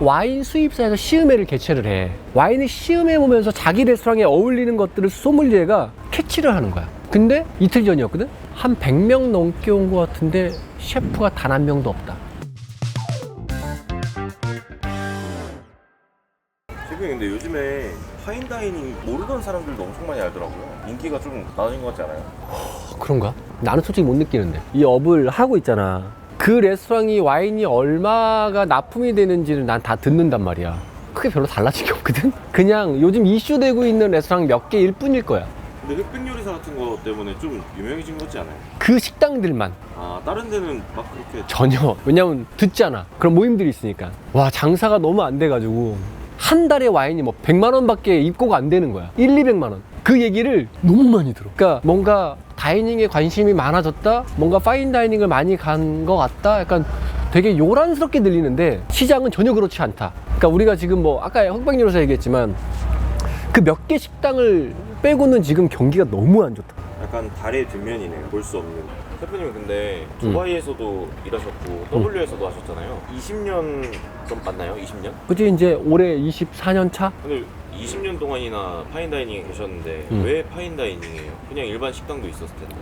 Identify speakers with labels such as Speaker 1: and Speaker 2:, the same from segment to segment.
Speaker 1: 와인 수입사에서 시음회를 개최를 해. 와인을 시음해 보면서 자기 레스토랑에 어울리는 것들을 소믈리에가 캐치를 하는 거야. 근데 이틀 전이었거든? 한 100명 넘게 온 것 같은데 셰프가 단 한 명도 없다.
Speaker 2: 셰프님, 근데 요즘에 파인다이닝 모르던 사람들도 엄청 많이 알더라고요. 인기가 좀 낮아진 것 같지 않아요?
Speaker 1: 그런가? 나는 솔직히 못 느끼는데. 이 업을 하고 있잖아. 그 레스토랑이 와인이 얼마가 납품이 되는지를 난 다 듣는단 말이야. 크게 별로 달라진 게 없거든? 그냥 요즘 이슈되고 있는 레스토랑 몇 개일 뿐일 거야.
Speaker 2: 근데 흑백 요리사 같은 거 때문에 좀 유명해진 거 같지 않아요?
Speaker 1: 그 식당들만.
Speaker 2: 아, 다른 데는 막 그렇게
Speaker 1: 전혀. 왜냐면 듣잖아. 그런 모임들이 있으니까. 와, 장사가 너무 안 돼가지고 한 달에 와인이 뭐 100만 원 밖에 입고가 안 되는 거야. 200만 원. 그 얘기를 너무 많이 들어. 그러니까 뭔가 다이닝에 관심이 많아졌다? 뭔가 파인다이닝을 많이 간 것 같다? 약간 되게 요란스럽게 들리는데 시장은 전혀 그렇지 않다. 그러니까 우리가 지금 뭐 아까 흑백 요리사 얘기했지만 그 몇 개 식당을 빼고는 지금 경기가 너무 안 좋다.
Speaker 2: 약간 달의 뒷면이네요. 볼 수 없는. 셰프님은 근데 두바이에서도 일하셨고 W에서도 하셨잖아요. 20년 좀 맞나요? 20년?
Speaker 1: 그치, 이제 올해 24년 차?
Speaker 2: 근데 20년 동안이나 파인다이닝에 계셨는데 왜 파인다이닝이에요? 그냥 일반 식당도 있었을 텐데.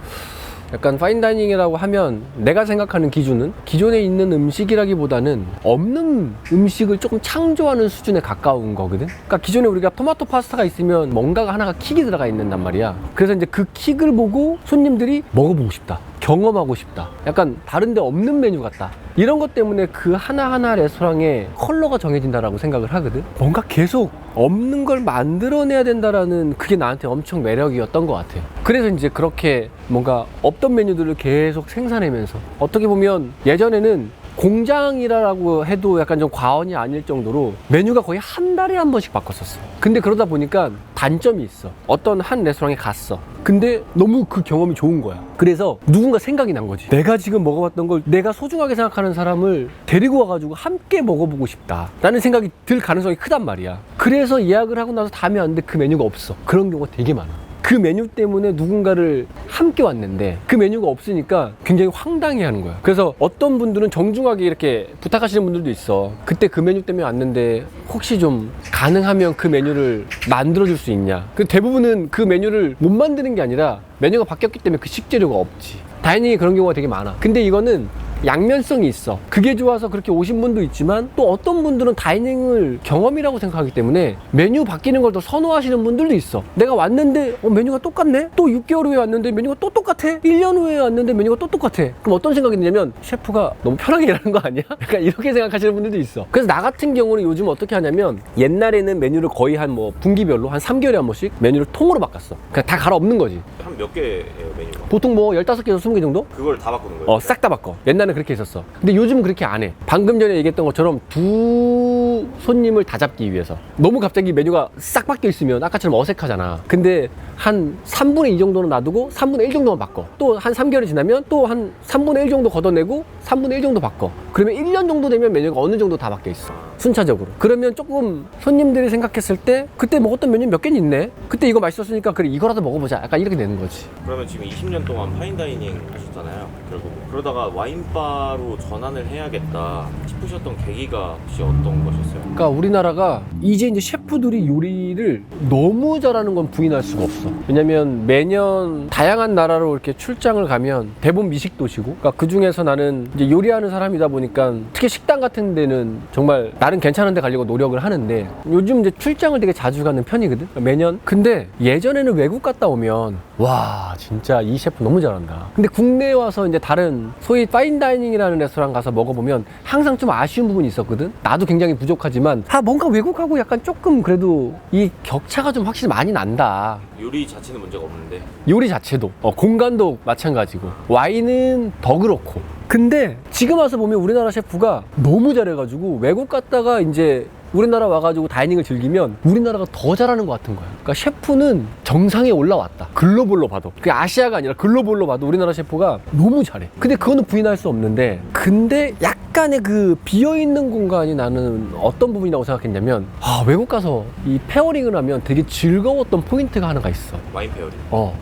Speaker 1: 약간 파인다이닝이라고 하면 내가 생각하는 기준은 기존에 있는 음식이라기보다는 없는 음식을 조금 창조하는 수준에 가까운 거거든. 그러니까 기존에 우리가 토마토 파스타가 있으면 뭔가가 하나가 킥이 들어가 있는단 말이야. 그래서 이제 그 킥을 보고 손님들이 먹어보고 싶다, 경험하고 싶다, 약간 다른 데 없는 메뉴 같다, 이런 것 때문에 그 하나하나 레스토랑에 컬러가 정해진다라고 생각을 하거든. 뭔가 계속 없는 걸 만들어내야 된다라는 그게 나한테 엄청 매력이었던 것 같아요. 그래서 이제 그렇게 뭔가 없던 메뉴들을 계속 생산하면서, 어떻게 보면 예전에는 공장이라고 해도 약간 좀 과언이 아닐 정도로 메뉴가 거의 한 달에 한 번씩 바꿨었어. 근데 그러다 보니까 단점이 있어. 어떤 한 레스토랑에 갔어. 근데 너무 그 경험이 좋은 거야. 그래서 누군가 생각이 난 거지. 내가 지금 먹어봤던 걸 내가 소중하게 생각하는 사람을 데리고 와가지고 함께 먹어보고 싶다 라는 생각이 들 가능성이 크단 말이야. 그래서 예약을 하고 나서 다음에 왔는데 그 메뉴가 없어. 그런 경우가 되게 많아. 그 메뉴 때문에 누군가를 함께 왔는데 그 메뉴가 없으니까 굉장히 황당해하는 거야. 그래서 어떤 분들은 정중하게 이렇게 부탁하시는 분들도 있어. 그때 그 메뉴 때문에 왔는데 혹시 좀 가능하면 그 메뉴를 만들어줄 수 있냐. 그 대부분은 그 메뉴를 못 만드는 게 아니라 메뉴가 바뀌었기 때문에 그 식재료가 없지. 다행히 그런 경우가 되게 많아. 근데 이거는 양면성이 있어. 그게 좋아서 그렇게 오신 분도 있지만 또 어떤 분들은 다이닝을 경험이라고 생각하기 때문에 메뉴 바뀌는 걸 더 선호하시는 분들도 있어. 내가 왔는데 메뉴가 똑같네? 또 6개월 후에 왔는데 메뉴가 또 똑같아? 1년 후에 왔는데 메뉴가 또 똑같아? 그럼 어떤 생각이 드냐면 셰프가 너무 편하게 일하는 거 아니야? 약간 이렇게 생각하시는 분들도 있어. 그래서 나 같은 경우는 요즘 어떻게 하냐면 옛날에는 메뉴를 거의 한 뭐 분기별로 한 3개월에 한 번씩 메뉴를 통으로 바꿨어. 그냥 다 갈아엎는 거지.
Speaker 2: 한 몇 개예요, 메뉴가?
Speaker 1: 보통 뭐 15개에서 20개 정도?
Speaker 2: 그걸 다 바꾸는 거예요?
Speaker 1: 싹 다 바꿔. 옛날에는 그렇게 했었어. 근데 요즘은 그렇게 안 해. 방금 전에 얘기했던 것처럼 두 손님을 다 잡기 위해서. 너무 갑자기 메뉴가 싹 바뀌어 있으면 아까처럼 어색하잖아. 근데 한 3분의 2 정도는 놔두고 3분의 1 정도만 바꿔. 또 한 3개월이 지나면 또 한 3분의 1 정도 걷어내고 3분의 1 정도 바꿔. 그러면 1년 정도 되면 메뉴가 어느 정도 다 바뀌어 있어. 순차적으로. 그러면 조금 손님들이 생각했을 때 그때 먹었던 메뉴 몇 개는 있네? 그때 이거 맛있었으니까 그래 이거라도 먹어보자. 약간 이렇게 되는 거지.
Speaker 2: 그러면 지금 20년 동안 파인다이닝 하셨잖아요, 결국. 그러다가 와인바로 전환을 해야겠다 싶으셨던 계기가 혹시 어떤 것이었어요?
Speaker 1: 그러니까 우리나라가 이제 셰프들이 요리를 너무 잘하는 건 부인할 수가 없어. 왜냐면 매년 다양한 나라로 이렇게 출장을 가면 대부분 미식 도시고, 그러니까 그 중에서 나는 이제 요리하는 사람이다 보니까 특히 식당 같은 데는 정말 나름 괜찮은 데 가려고 노력을 하는데 요즘 이제 출장을 되게 자주 가는 편이거든, 매년. 근데 예전에는 외국 갔다 오면 와 진짜 이 셰프 너무 잘한다. 근데 국내에 와서 이제 다른 소위 파인다이닝이라는 레스토랑 가서 먹어보면 항상 좀 아쉬운 부분이 있었거든. 나도 굉장히 부족하지만 뭔가 외국하고 약간 조금 그래도 이 격차가 좀 확실히 많이 난다.
Speaker 2: 요리 자체는 문제가 없는데
Speaker 1: 요리 자체도 공간도 마찬가지고 와인은 더 그렇고. 근데 지금 와서 보면 우리나라 셰프가 너무 잘해가지고 외국 갔다가 이제 우리나라 와가지고 다이닝을 즐기면 우리나라가 더 잘하는 것 같은 거야. 그러니까 셰프는 정상에 올라왔다. 글로벌로 봐도. 그게 아시아가 아니라 글로벌로 봐도 우리나라 셰프가 너무 잘해. 근데 그거는 부인할 수 없는데, 근데 약간의 그 비어있는 공간이 나는 어떤 부분이라고 생각했냐면, 외국 가서 이 페어링을 하면 되게 즐거웠던 포인트가 하나가 있어.
Speaker 2: 와인 페어링.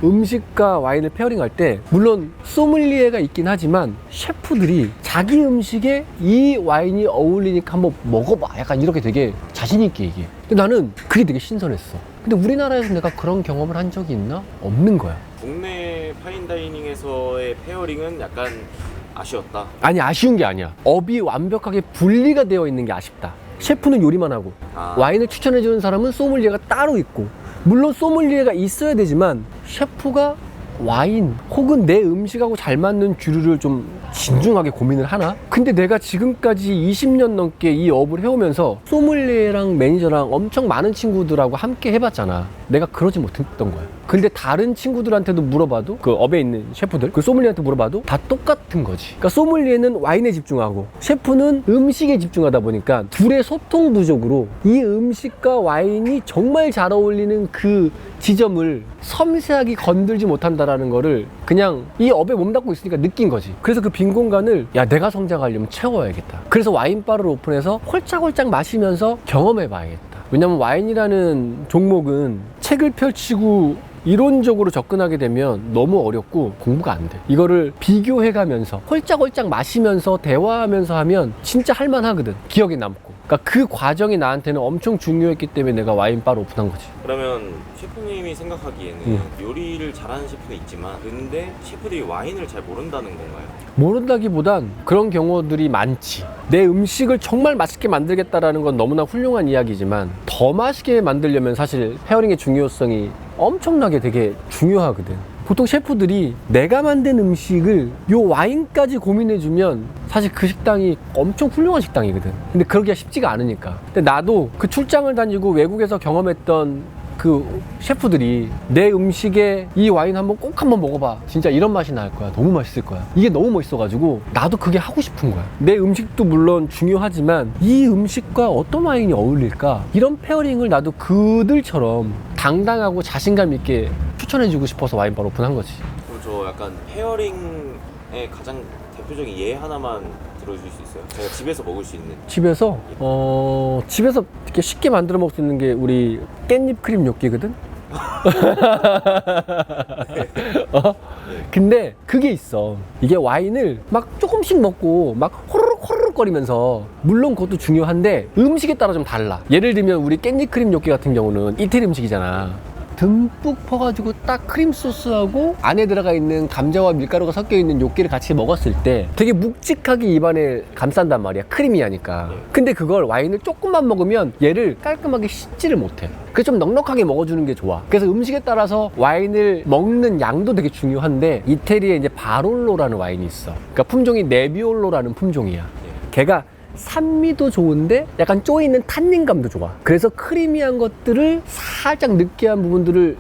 Speaker 1: 음식과 와인을 페어링할 때 물론 소믈리에가 있긴 하지만 셰프들이 자기 음식에 이 와인이 어울리니까 한번 먹어봐, 약간 이렇게 되게 자신 있게 얘기해. 근데 나는 그게 되게 신선했어. 근데 우리나라에서 내가 그런 경험을 한 적이 있나? 없는 거야.
Speaker 2: 국내 파인다이닝에서의 페어링은 약간 아쉬웠다.
Speaker 1: 아니, 아쉬운 게 아니야. 업이 완벽하게 분리가 되어 있는 게 아쉽다. 셰프는 요리만 하고 와인을 추천해주는 사람은 소믈리에가 따로 있고, 물론 소믈리에가 있어야 되지만 셰프가 와인 혹은 내 음식하고 잘 맞는 주류를 좀 진중하게 고민을 하나? 근데 내가 지금까지 20년 넘게 이 업을 해오면서 소믈리에랑 매니저랑 엄청 많은 친구들하고 함께 해봤잖아. 내가 그러지 못했던 거야. 근데 다른 친구들한테도 물어봐도, 그 업에 있는 셰프들, 그 소믈리에한테 물어봐도 다 똑같은 거지. 그러니까 소믈리에는 와인에 집중하고 셰프는 음식에 집중하다 보니까 둘의 소통 부족으로 이 음식과 와인이 정말 잘 어울리는 그 지점을 섬세하게 건들지 못한다라는 거를 그냥 이 업에 몸담고 있으니까 느낀 거지. 그래서 그 빈 공간을, 야, 내가 성장하려면 채워야겠다. 그래서 와인바를 오픈해서 홀짝홀짝 마시면서 경험해봐야겠다. 왜냐면 와인이라는 종목은 책을 펼치고 이론적으로 접근하게 되면 너무 어렵고 공부가 안 돼. 이거를 비교해가면서 홀짝홀짝 마시면서 대화하면서 하면 진짜 할만하거든. 기억에 남고. 그러니까 그 과정이 나한테는 엄청 중요했기 때문에 내가 와인바를 오픈한 거지.
Speaker 2: 그러면 셰프님이 생각하기에는 요리를 잘하는 셰프는 있지만 근데 셰프들이 와인을 잘 모른다는 건가요?
Speaker 1: 모른다기보단 그런 경우들이 많지. 내 음식을 정말 맛있게 만들겠다라는 건 너무나 훌륭한 이야기지만 더 맛있게 만들려면 사실 페어링의 중요성이 엄청나게 되게 중요하거든. 보통 셰프들이 내가 만든 음식을 요 와인까지 고민해주면 사실 그 식당이 엄청 훌륭한 식당이거든. 근데 그러기가 쉽지가 않으니까. 근데 나도 그 출장을 다니고 외국에서 경험했던 그 셰프들이 내 음식에 이 와인 꼭 한번 먹어봐, 진짜 이런 맛이 날 거야, 너무 맛있을 거야, 이게 너무 멋있어가지고 나도 그게 하고 싶은 거야. 내 음식도 물론 중요하지만 이 음식과 어떤 와인이 어울릴까, 이런 페어링을 나도 그들처럼 당당하고 자신감 있게 추천해주고 싶어서 와인바를 오픈한 거지.
Speaker 2: 그럼 저 약간 페어링의 가장 대표적인 예 하나만 들어주실 수 있어요? 제가 집에서 먹을 수 있는.
Speaker 1: 집에서 집에서 이렇게 쉽게 만들어 먹을 수 있는 게 우리 깻잎 크림 뇨끼거든. 근데 그게 있어. 이게 와인을 막 조금씩 먹고 막 호로록 호로록 거리면서, 물론 그것도 중요한데 음식에 따라 좀 달라. 예를 들면 우리 깻잎 크림 뇨끼 같은 경우는 이태리 음식이잖아. 듬뿍 퍼가지고 딱 크림 소스하고 안에 들어가 있는 감자와 밀가루가 섞여 있는 요끼를 같이 먹었을 때 되게 묵직하게 입안에 감싼단 말이야, 크림이 하니까. 근데 그걸 와인을 조금만 먹으면 얘를 깔끔하게 씻지를 못해. 그래서 좀 넉넉하게 먹어주는 게 좋아. 그래서 음식에 따라서 와인을 먹는 양도 되게 중요한데, 이태리에 이제 바롤로라는 와인이 있어. 그러니까 품종이 네비올로라는 품종이야. 걔가 산미도 좋은데 약간 쪼이는 탄닌감도 좋아. 그래서 크리미한 것들을 살짝 느끼한 부분들을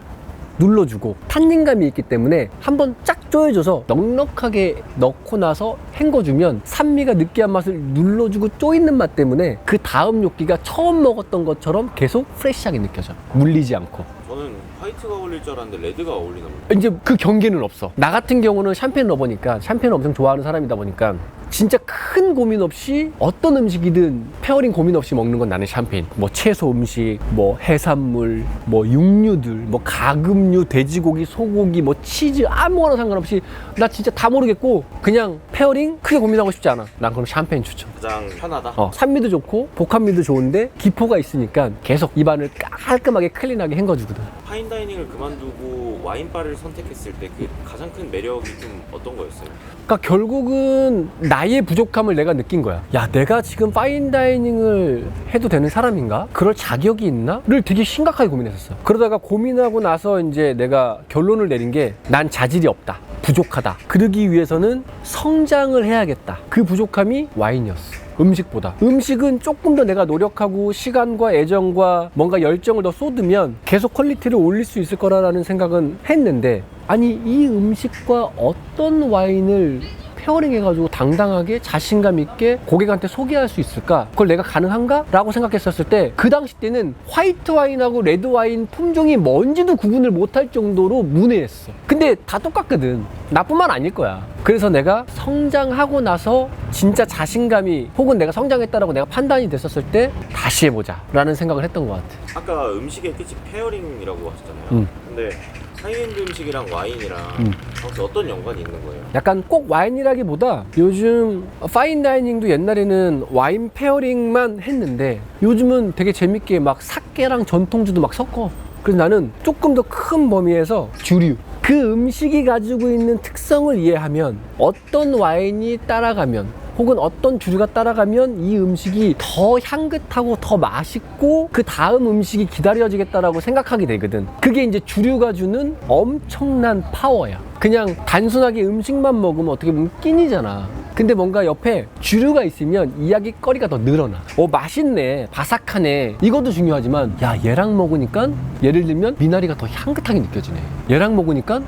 Speaker 1: 눌러주고, 탄닌감이 있기 때문에 한번 쫙 쪼여줘서 넉넉하게 넣고 나서 헹궈주면 산미가 느끼한 맛을 눌러주고 쪼이는 맛 때문에 그 다음 요끼가 처음 먹었던 것처럼 계속 프레시하게 느껴져, 물리지 않고.
Speaker 2: 저는 화이트가 어울릴 줄 알았는데 레드가 어울리나 보다.
Speaker 1: 이제 그 경계는 없어. 나 같은 경우는 샴페인 러버니까, 샴페인을 엄청 좋아하는 사람이다 보니까 진짜 큰 고민 없이 어떤 음식이든 페어링 고민 없이 먹는 건 나는 샴페인. 뭐 채소 음식, 뭐 해산물, 뭐 육류들, 뭐 가금류, 돼지고기, 소고기, 뭐 치즈, 아무거나 상관없이 나 진짜 다 모르겠고 그냥 페어링 크게 고민하고 싶지 않아. 난 그럼 샴페인 추천.
Speaker 2: 가장 편하다?
Speaker 1: 산미도 좋고 복합미도 좋은데 기포가 있으니까 계속 입안을 깔끔하게 클린하게 헹궈주거든.
Speaker 2: 파인다이닝을 그만두고 와인바를 선택했을 때 그 가장 큰 매력이 좀 어떤 거였어요?
Speaker 1: 그러니까 결국은 나의 부족함을 내가 느낀 거야. 야, 내가 지금 파인다이닝을 해도 되는 사람인가? 그럴 자격이 있나? 를 되게 심각하게 고민했었어. 그러다가 고민하고 나서 이제 내가 결론을 내린 게, 난 자질이 없다, 부족하다. 그러기 위해서는 성장을 해야겠다. 그 부족함이 와인이었어, 음식보다. 음식은 조금 더 내가 노력하고 시간과 애정과 뭔가 열정을 더 쏟으면 계속 퀄리티를 올릴 수 있을 거라는 생각은 했는데, 아니 이 음식과 어떤 와인을 페어링 해가지고 당당하게 자신감 있게 고객한테 소개할 수 있을까? 그걸 내가 가능한가? 라고 생각했었을 때 그 당시 때는 화이트 와인하고 레드 와인 품종이 뭔지도 구분을 못할 정도로 문외했어. 근데 다 똑같거든. 나뿐만 아닐 거야. 그래서 내가 성장하고 나서 진짜 자신감이 혹은 내가 성장했다라고 내가 판단이 됐었을 때 다시 해보자 라는 생각을 했던 것 같아.
Speaker 2: 아까 음식의 끝이 페어링이라고 하셨잖아요. 근데 하이엔드 음식이랑 와인이랑 정확히 어떤 연관이 있는 거예요?
Speaker 1: 약간 꼭 와인이라기보다 요즘 파인다이닝도 옛날에는 와인 페어링만 했는데 요즘은 되게 재밌게 막 사케랑 전통주도 막 섞어. 그래서 나는 조금 더 큰 범위에서 주류, 그 음식이 가지고 있는 특성을 이해하면 어떤 와인이 따라가면 혹은 어떤 주류가 따라가면 이 음식이 더 향긋하고 더 맛있고 그 다음 음식이 기다려지겠다라고 생각하게 되거든. 그게 이제 주류가 주는 엄청난 파워야. 그냥 단순하게 음식만 먹으면 어떻게 보면 끼니잖아. 근데 뭔가 옆에 주류가 있으면 이야기거리가 더 늘어나. 맛있네, 바삭하네, 이것도 중요하지만 야, 얘랑 먹으니까 예를 들면 미나리가 더 향긋하게 느껴지네. 얘랑 먹으니까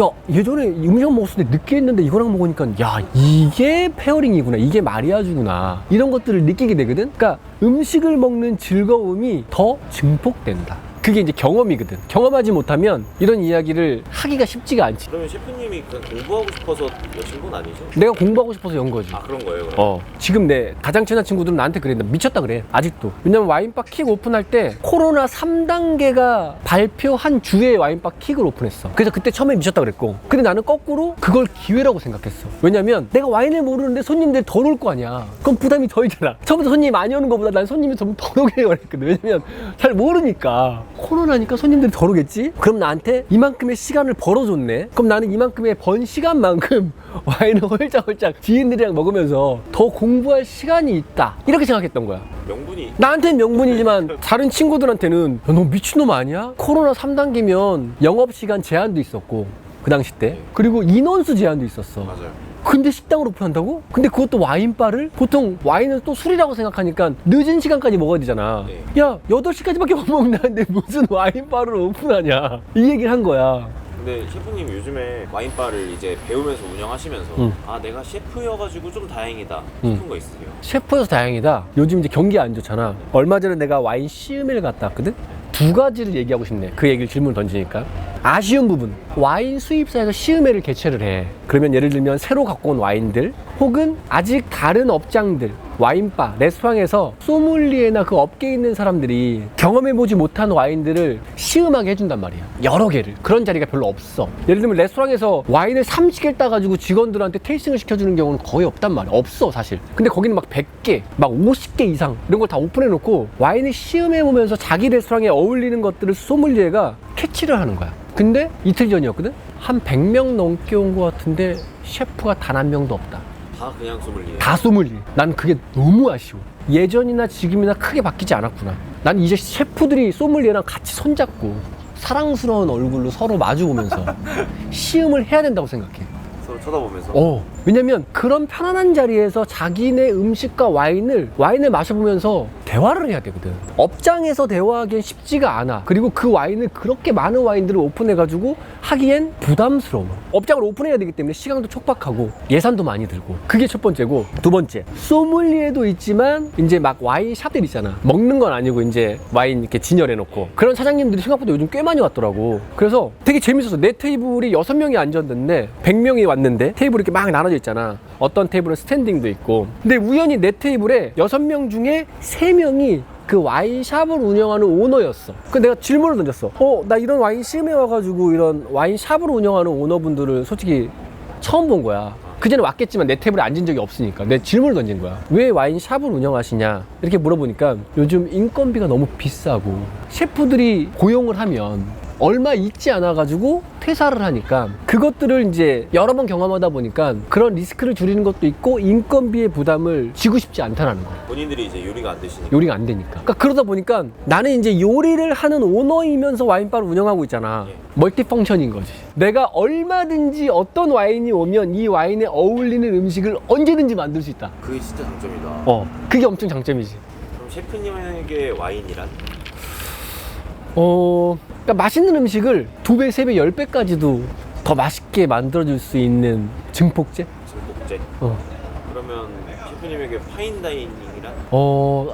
Speaker 1: 야, 예전에 음식 먹었을 때 느끼했는데 이거랑 먹으니까 야, 이게 페어링이구나, 이게 마리아주구나, 이런 것들을 느끼게 되거든. 그러니까 음식을 먹는 즐거움이 더 증폭된다. 그게 이제 경험이거든. 경험하지 못하면 이런 이야기를 하기가 쉽지가 않지.
Speaker 2: 그러면 셰프님이 그냥 공부하고 싶어서 여신 건 아니죠?
Speaker 1: 내가 공부하고 싶어서 연 거지.
Speaker 2: 아, 그런 거예요? 그럼?
Speaker 1: 지금 내 가장 친한 친구들은 나한테 그래. 나 미쳤다 그래. 아직도. 왜냐면 와인바 킥 오픈할 때 코로나 3단계가 발표한 주에 와인바 킥을 오픈했어. 그래서 그때 처음에 미쳤다 그랬고, 근데 나는 거꾸로 그걸 기회라고 생각했어. 왜냐면 내가 와인을 모르는데 손님들이 덜 올 거 아니야. 그럼 부담이 덜잖아. 처음부터 손님이 많이 오는 것보다 난 손님이 좀 덜 오길 원했거든. 왜냐면 잘 모르니까. 코로나니까 손님들이 덜 오겠지? 그럼 나한테 이만큼의 시간을 벌어줬네? 그럼 나는 이만큼의 번 시간만큼 와인을 홀짝홀짝 지인들이랑 먹으면서 더 공부할 시간이 있다, 이렇게 생각했던 거야.
Speaker 2: 명분이
Speaker 1: 나한테는 명분이지만 다른 친구들한테는 야, 너 미친놈 아니야? 코로나 3단계면 영업시간 제한도 있었고 그 당시 때, 그리고 인원수 제한도 있었어.
Speaker 2: 맞아요.
Speaker 1: 근데 식당을 오픈한다고? 근데 그것도 와인바를? 보통 와인은 또 술이라고 생각하니까 늦은 시간까지 먹어야 되잖아.
Speaker 2: 네.
Speaker 1: 야, 8시까지밖에 못 먹는다는데 무슨 와인바를 오픈하냐, 이 얘기를 한 거야.
Speaker 2: 근데 셰프님 요즘에 와인바를 이제 배우면서 운영하시면서 아, 내가 셰프여가지고 좀 다행이다 싶은 거 있으세요?
Speaker 1: 셰프여서 다행이다. 요즘 이제 경기 안 좋잖아. 얼마 전에 내가 와인 시음회를 갔다 왔거든? 두 가지를 얘기하고 싶네. 그 얘기를 질문 던지니까. 아쉬운 부분, 와인 수입사에서 시음회를 개최를 해. 그러면 예를 들면 새로 갖고 온 와인들 혹은 아직 다른 업장들, 와인바, 레스토랑에서 소믈리에나 그 업계에 있는 사람들이 경험해보지 못한 와인들을 시음하게 해준단 말이야. 여러 개를. 그런 자리가 별로 없어. 예를 들면 레스토랑에서 와인을 30개 따가지고 직원들한테 테이스팅을 시켜주는 경우는 거의 없단 말이야. 없어, 사실. 근데 거기는 막 100개, 막 50개 이상 이런 걸 다 오픈해놓고 와인을 시음해보면서 자기 레스토랑에 어울리는 것들을 소믈리에가 캐치를 하는 거야. 근데 이틀 전이었거든? 한 100명 넘게 온 것 같은데 셰프가 단 한 명도 없다.
Speaker 2: 다 그냥 소믈리에.
Speaker 1: 다 소믈리에. 난 그게 너무 아쉬워. 예전이나 지금이나 크게 바뀌지 않았구나. 난 이제 셰프들이 소믈리에랑 같이 손잡고 사랑스러운 얼굴로 서로 마주보면서 시음을 해야 된다고 생각해.
Speaker 2: 서로 쳐다보면서.
Speaker 1: 왜냐면 그런 편안한 자리에서 자기네 음식과 와인을 마셔보면서 대화를 해야 되거든. 업장에서 대화하기엔 쉽지가 않아. 그리고 그 와인을, 그렇게 많은 와인들을 오픈해가지고 하기엔 부담스러워. 업장을 오픈해야 되기 때문에 시간도 촉박하고 예산도 많이 들고. 그게 첫 번째고, 두 번째, 소믈리에도 있지만 이제 막 와인 샵들 있잖아. 먹는 건 아니고 이제 와인 이렇게 진열해놓고 그런 사장님들이 생각보다 요즘 꽤 많이 왔더라고. 그래서 되게 재밌었어. 내 테이블이 6명이 앉았는데 100명이 왔는데 테이블이 이렇게 막 나눠져 있잖아. 어떤 테이블은 스탠딩도 있고. 근데 우연히 내 테이블에 6명 중에 3명이 그 와인샵을 운영하는 오너였어. 그래서 내가 질문을 던졌어. 나 이런 와인 시음에 와가지고 이런 와인샵을 운영하는 오너분들을 솔직히 처음 본 거야. 그전에 왔겠지만 내 테이블에 앉은 적이 없으니까 내 질문을 던진 거야. 왜 와인샵을 운영하시냐 이렇게 물어보니까 요즘 인건비가 너무 비싸고 셰프들이 고용을 하면 얼마 있지 않아 가지고 퇴사를 하니까 그것들을 이제 여러 번 경험하다 보니까 그런 리스크를 줄이는 것도 있고 인건비의 부담을 지고 싶지 않다라는 거야.
Speaker 2: 본인들이 이제 요리가 안 되시니까.
Speaker 1: 요리가 안 되니까. 그러니까 그러다 보니까 나는 이제 요리를 하는 오너이면서 와인바를 운영하고 있잖아. 멀티펑션인 거지. 내가 얼마든지 어떤 와인이 오면 이 와인에 어울리는 음식을 언제든지 만들 수 있다.
Speaker 2: 그게 진짜 장점이다.
Speaker 1: 그게 엄청 장점이지.
Speaker 2: 그럼 셰프님에게 와인이란?
Speaker 1: 그러니까 맛있는 음식을 2배, 3배, 10배까지도 더 맛있게 만들어줄 수 있는 증폭제?
Speaker 2: 때. 그러면 셰프님에게 파인다이닝이란?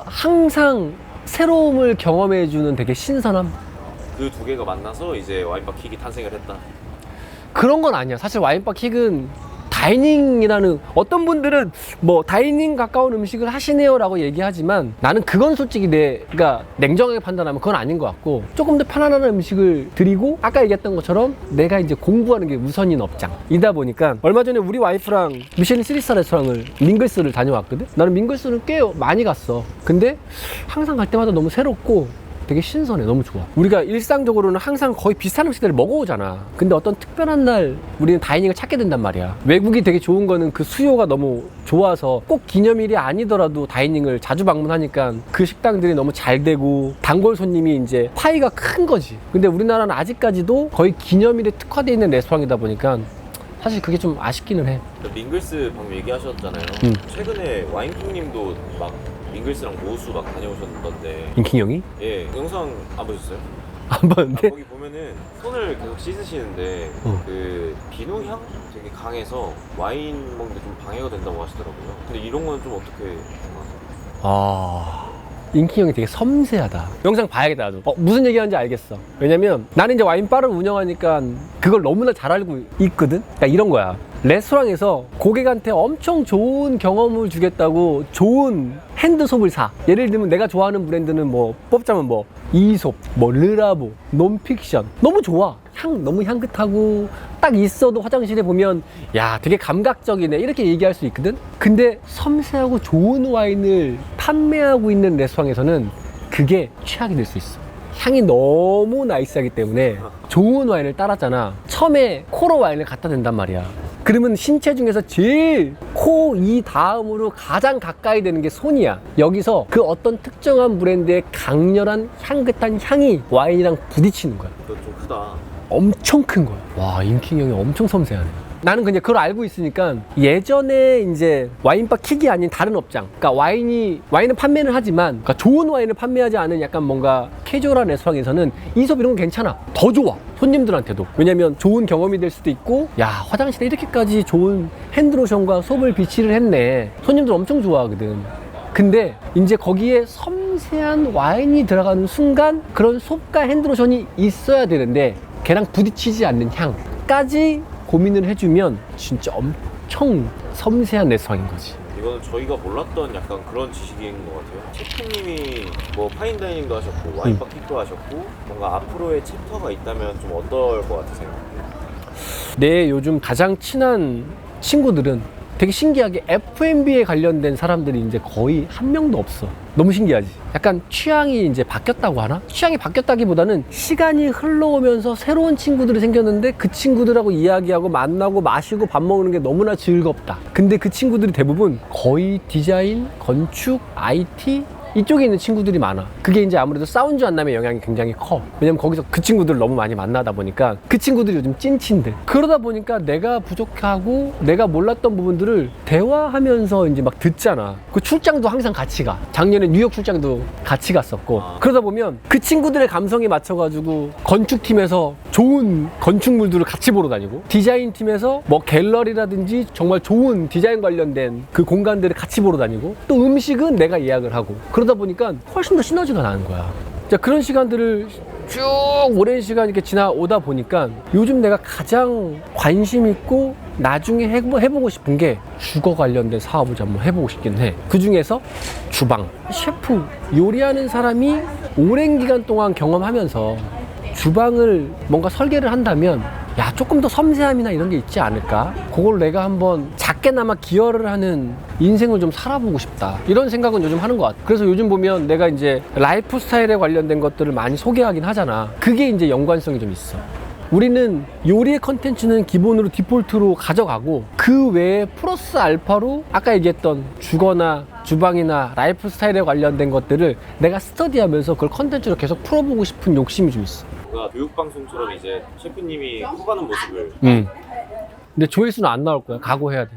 Speaker 1: 항상 새로움을 경험해주는 되게 신선함?
Speaker 2: 그 두 개가 만나서 이제 와인바 킥이 탄생을 했다.
Speaker 1: 그런 건 아니야. 사실 와인바 킥은 다이닝이라는, 어떤 분들은 뭐 다이닝 가까운 음식을 하시네요 라고 얘기하지만 나는 그건 솔직히 내가 냉정하게 판단하면 그건 아닌 것 같고, 조금 더 편안한 음식을 드리고 아까 얘기했던 것처럼 내가 이제 공부하는 게 우선인 업장이다 보니까, 얼마 전에 우리 와이프랑 미쉐린 3스타 레스토랑을, 밍글스를 다녀왔거든. 나는 밍글스를 꽤 많이 갔어. 근데 항상 갈 때마다 너무 새롭고 되게 신선해. 너무 좋아. 우리가 일상적으로는 항상 거의 비슷한 음식들을 먹어오잖아. 근데 어떤 특별한 날 우리는 다이닝을 찾게 된단 말이야. 외국이 되게 좋은 거는 그 수요가 너무 좋아서 꼭 기념일이 아니더라도 다이닝을 자주 방문하니까 그 식당들이 너무 잘 되고 단골 손님이 이제 파이가 큰 거지. 근데 우리나라는 아직까지도 거의 기념일에 특화되어 있는 레스토랑이다 보니까 사실 그게 좀 아쉽기는 해.
Speaker 2: 밍글스 방금 얘기하셨잖아요. 최근에 와인킹님도 막 밍글스랑 모수 막 다녀오셨던데.
Speaker 1: 인킹 형이?
Speaker 2: 예, 영상 안 보셨어요?
Speaker 1: 안 봤는데?
Speaker 2: 거기 보면은 손을 계속 씻으시는데 그 비누향 되게 강해서 와인 먹는데 좀 방해가 된다고 하시더라고요. 근데 이런 건 좀 어떻게 생각하세요?
Speaker 1: 인킹 형이 되게 섬세하다. 영상 봐야겠다, 나도. 무슨 얘기하는지 알겠어. 왜냐면 나는 이제 와인바를 운영하니까 그걸 너무나 잘 알고 있거든? 그러니까 이런 거야. 레스토랑에서 고객한테 엄청 좋은 경험을 주겠다고 좋은 핸드솝을 사. 예를 들면 내가 좋아하는 브랜드는 뭐 뽑자면 뭐 이솝, 뭐 르라보, 논픽션. 너무 좋아. 너무 향긋하고 딱 있어도 화장실에 보면 야 되게 감각적이네 이렇게 얘기할 수 있거든. 근데 섬세하고 좋은 와인을 판매하고 있는 레스토랑에서는 그게 최악이 될 수 있어. 향이 너무 나이스하기 때문에 좋은 와인을 따랐잖아. 처음에 코로 와인을 갖다 댄단 말이야. 그러면 신체 중에서 제일 코, 이 다음으로 가장 가까이 되는 게 손이야. 여기서 그 어떤 특정한 브랜드의 강렬한 향긋한 향이 와인이랑 부딪히는 거야.
Speaker 2: 좀 크다.
Speaker 1: 엄청 큰 거야. 와, 인킹 형이 엄청 섬세하네. 나는 그냥 그걸 알고 있으니까 예전에 이제 와인바 킥이 아닌 다른 업장, 그러니까 와인은 판매는 하지만 그러니까 좋은 와인을 판매하지 않은 약간 뭔가 캐주얼한 레스토랑에서는 이솝 이런 건 괜찮아. 더 좋아. 손님들한테도. 왜냐면 좋은 경험이 될 수도 있고, 야 화장실에 이렇게까지 좋은 핸드로션과 솝을 비치를 했네. 손님들 엄청 좋아하거든. 근데 이제 거기에 섬세한 와인이 들어가는 순간 그런 솝과 핸드로션이 있어야 되는데 걔랑 부딪히지 않는 향까지 고민을 해주면 진짜 엄청 섬세한 레스토랑인 거지.
Speaker 2: 이거는 저희가 몰랐던 약간 그런 지식인 것 같아요. 셰프님이 뭐 파인다이닝도 하셨고 와인바 킥도 하셨고 뭔가 앞으로의 챕터가 있다면 좀 어떨 것 같으세요?
Speaker 1: 내 요즘 가장 친한 친구들은 되게 신기하게 F&B에 관련된 사람들이 이제 거의 한 명도 없어. 너무 신기하지? 약간 취향이 이제 바뀌었다고 하나? 취향이 바뀌었다기보다는 시간이 흘러오면서 새로운 친구들이 생겼는데 그 친구들하고 이야기하고 만나고 마시고 밥 먹는 게 너무나 즐겁다. 근데 그 친구들이 대부분 거의 디자인, 건축, IT 이쪽에 있는 친구들이 많아. 그게 이제 아무래도 사운드 안남의 영향이 굉장히 커. 왜냐면 거기서 그 친구들을 너무 많이 만나다 보니까 그 친구들이 요즘 찐친들. 그러다 보니까 내가 부족하고 내가 몰랐던 부분들을 대화하면서 이제 막 듣잖아. 그 출장도 항상 같이 가. 작년에 뉴욕 출장도 같이 갔었고. 그러다 보면 그 친구들의 감성에 맞춰가지고 건축팀에서 좋은 건축물들을 같이 보러 다니고, 디자인팀에서 뭐 갤러리라든지 정말 좋은 디자인 관련된 그 공간들을 같이 보러 다니고, 또 음식은 내가 예약을 하고. 그러다 보니까 훨씬 더 시너지가 나는 거야. 자, 그런 시간들을 쭉 오랜 시간 이렇게 지나오다 보니까 요즘 내가 가장 관심 있고 나중에 해보고 싶은 게 주거 관련된 사업을 좀 한번 해보고 싶긴 해. 그 중에서 주방, 셰프, 요리하는 사람이 오랜 기간 동안 경험하면서 주방을 뭔가 설계를 한다면 야 조금 더 섬세함이나 이런 게 있지 않을까? 그걸 내가 한번 작게나마 기여를 하는 인생을 좀 살아보고 싶다. 이런 생각은 요즘 하는 것 같아. 그래서 요즘 보면 내가 이제 라이프 스타일에 관련된 것들을 많이 소개하긴 하잖아. 그게 이제 연관성이 좀 있어. 우리는 요리의 컨텐츠는 기본으로 디폴트로 가져가고 그 외에 플러스 알파로 아까 얘기했던 주거나 주방이나 라이프 스타일에 관련된 것들을 내가 스터디하면서 그걸 컨텐츠로 계속 풀어보고 싶은 욕심이 좀 있어.
Speaker 2: 뭔가 교육방송처럼 이제 셰프님이 커가는 모습을
Speaker 1: 근데 조회수는 안 나올 거야. 각오해야 돼.